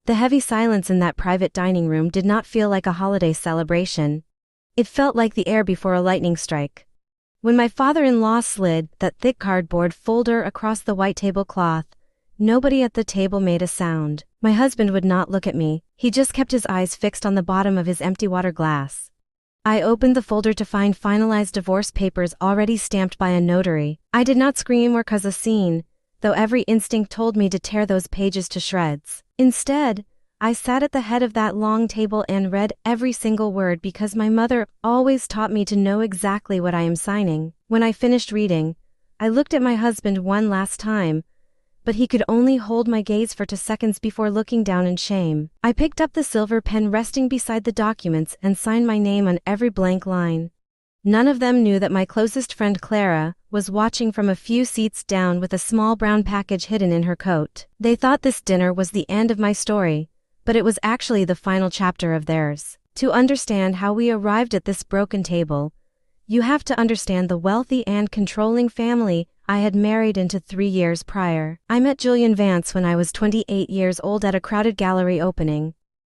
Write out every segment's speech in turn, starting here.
The heavy silence in that private dining room did not feel like a holiday celebration. It felt like the air before a lightning strike. When my father-in-law slid that thick cardboard folder across the white tablecloth, nobody at the table made a sound. My husband would not look at me, he just kept his eyes fixed on the bottom of his empty water glass. I opened the folder to find finalized divorce papers already stamped by a notary. I did not scream or cause a scene, though every instinct told me to tear those pages to shreds. Instead, I sat at the head of that long table and read every single word because my mother always taught me to know exactly what I am signing. When I finished reading, I looked at my husband one last time, but he could only hold my gaze for 2 seconds before looking down in shame. I picked up the silver pen resting beside the documents and signed my name on every blank line. None of them knew that my closest friend Clara was watching from a few seats down with a small brown package hidden in her coat. They thought this dinner was the end of my story, but it was actually the final chapter of theirs. To understand how we arrived at this broken table, you have to understand the wealthy and controlling family I had married into 3 years prior. I met Julian Vance when I was 28 years old at a crowded gallery opening.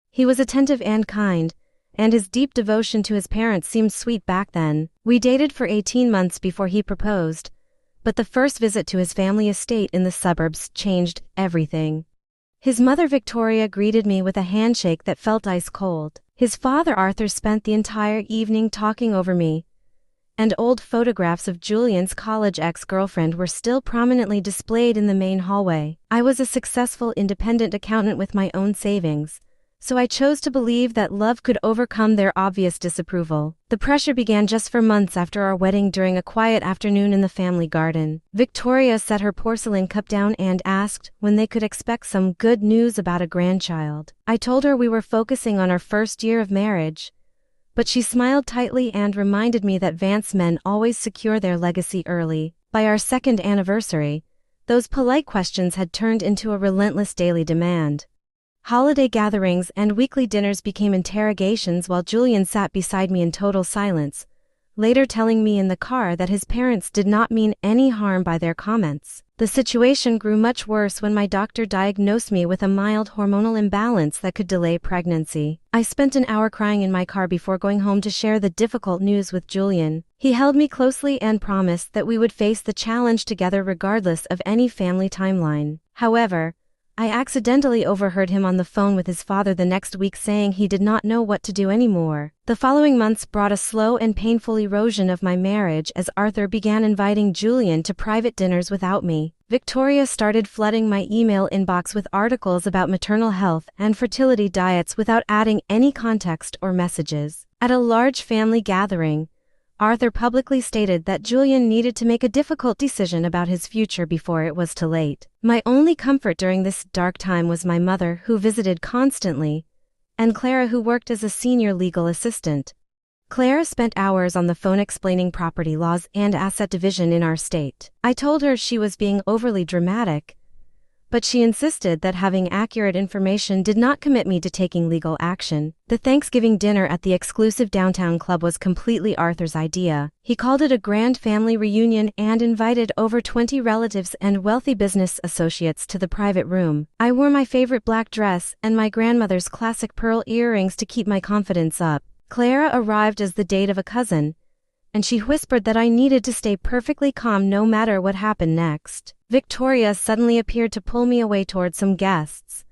He was attentive and kind, and his deep devotion to his parents seemed sweet back then. We dated for 18 months before he proposed, but the first visit to his family estate in the suburbs changed everything. His mother Victoria greeted me with a handshake that felt ice cold. His father Arthur spent the entire evening talking over me, and old photographs of Julian's college ex-girlfriend were still prominently displayed in the main hallway. I was a successful independent accountant with my own savings, so I chose to believe that love could overcome their obvious disapproval. The pressure began just for months after our wedding during a quiet afternoon in the family garden. Victoria set her porcelain cup down and asked when they could expect some good news about a grandchild. I told her we were focusing on our first year of marriage, but she smiled tightly and reminded me that Vance men always secure their legacy early. By our second anniversary, those polite questions had turned into a relentless daily demand. Holiday gatherings and weekly dinners became interrogations while Julian sat beside me in total silence, later telling me in the car that his parents did not mean any harm by their comments. The situation grew much worse when my doctor diagnosed me with a mild hormonal imbalance that could delay pregnancy. I spent an hour crying in my car before going home to share the difficult news with Julian. He held me closely and promised that we would face the challenge together regardless of any family timeline. However, I accidentally overheard him on the phone with his father the next week saying he did not know what to do anymore. The following months brought a slow and painful erosion of my marriage as Arthur began inviting Julian to private dinners without me. Victoria started flooding my email inbox with articles about maternal health and fertility diets without adding any context or messages. At a large family gathering, Arthur publicly stated that Julian needed to make a difficult decision about his future before it was too late. My only comfort during this dark time was my mother, who visited constantly, and Clara, who worked as a senior legal assistant. Clara spent hours on the phone explaining property laws and asset division in our state. I told her she was being overly dramatic, but she insisted that having accurate information did not commit me to taking legal action. The Thanksgiving dinner at the exclusive downtown club was completely Arthur's idea. He called it a grand family reunion and invited over 20 relatives and wealthy business associates to the private room. I wore my favorite black dress and my grandmother's classic pearl earrings to keep my confidence up. Clara arrived as the date of a cousin, and she whispered that I needed to stay perfectly calm no matter what happened next. Victoria suddenly appeared to pull me away toward some guests,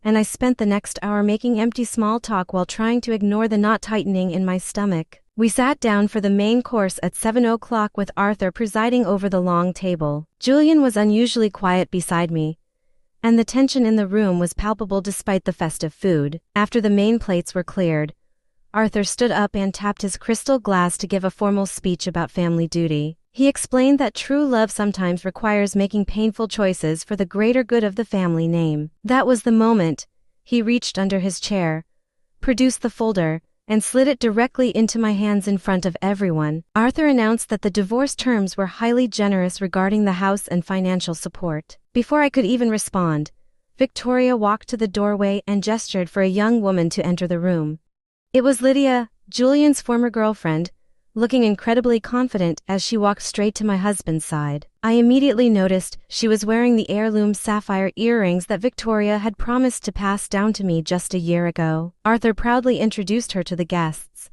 and I spent the next hour making empty small talk while trying to ignore the knot tightening in my stomach. We sat down for the main course at 7 o'clock with Arthur presiding over the long table. Julian was unusually quiet beside me, and the tension in the room was palpable despite the festive food. After the main plates were cleared, Arthur stood up and tapped his crystal glass to give a formal speech about family duty. He explained that true love sometimes requires making painful choices for the greater good of the family name. That was the moment. He reached under his chair, produced the folder, and slid it directly into my hands in front of everyone. Arthur announced that the divorce terms were highly generous regarding the house and financial support. Before I could even respond, Victoria walked to the doorway and gestured for a young woman to enter the room. It was Lydia, Julian's former girlfriend. looking incredibly confident as she walked straight to my husband's side. I immediately noticed she was wearing the heirloom sapphire earrings that Victoria had promised to pass down to me just a year ago. Arthur proudly introduced her to the guests,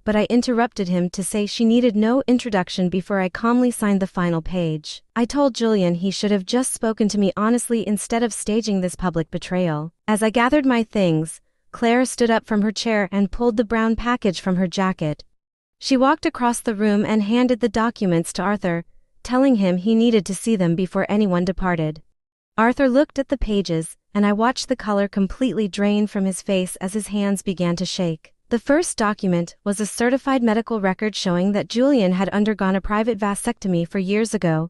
but I interrupted him to say she needed no introduction before I calmly signed the final page. I told Julian he should have just spoken to me honestly instead of staging this public betrayal. As I gathered my things, Claire stood up from her chair and pulled the brown package from her jacket. She walked across the room and handed the documents to Arthur, telling him he needed to see them before anyone departed. Arthur looked at the pages, and I watched the color completely drain from his face as his hands began to shake. The first document was a certified medical record showing that Julian had undergone a private vasectomy 4 years ago,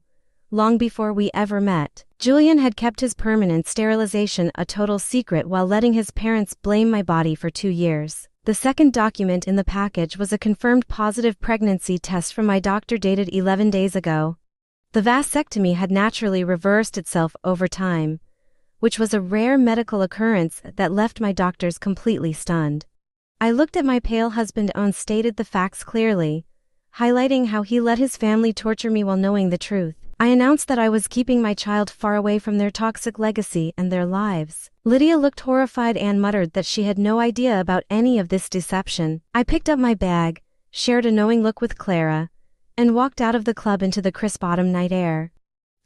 long before we ever met. Julian had kept his permanent sterilization a total secret while letting his parents blame my body for 2 years. The second document in the package was a confirmed positive pregnancy test from my doctor dated 11 days ago. The vasectomy had naturally reversed itself over time, which was a rare medical occurrence that left my doctors completely stunned. I looked at my pale husband and stated the facts clearly, highlighting how he let his family torture me while knowing the truth. I announced that I was keeping my child far away from their toxic legacy and their lives. Lydia looked horrified and muttered that she had no idea about any of this deception. I picked up my bag, shared a knowing look with Clara, and walked out of the club into the crisp autumn night air.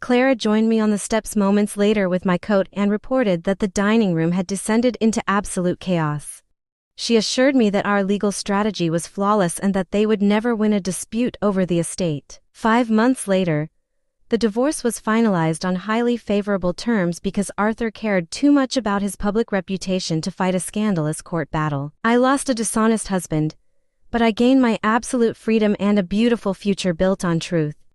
Clara joined me on the steps moments later with my coat and reported that the dining room had descended into absolute chaos. She assured me that our legal strategy was flawless and that they would never win a dispute over the estate. 5 months later, the divorce was finalized on highly favorable terms because Arthur cared too much about his public reputation to fight a scandalous court battle. I lost a dishonest husband, but I gained my absolute freedom and a beautiful future built on truth.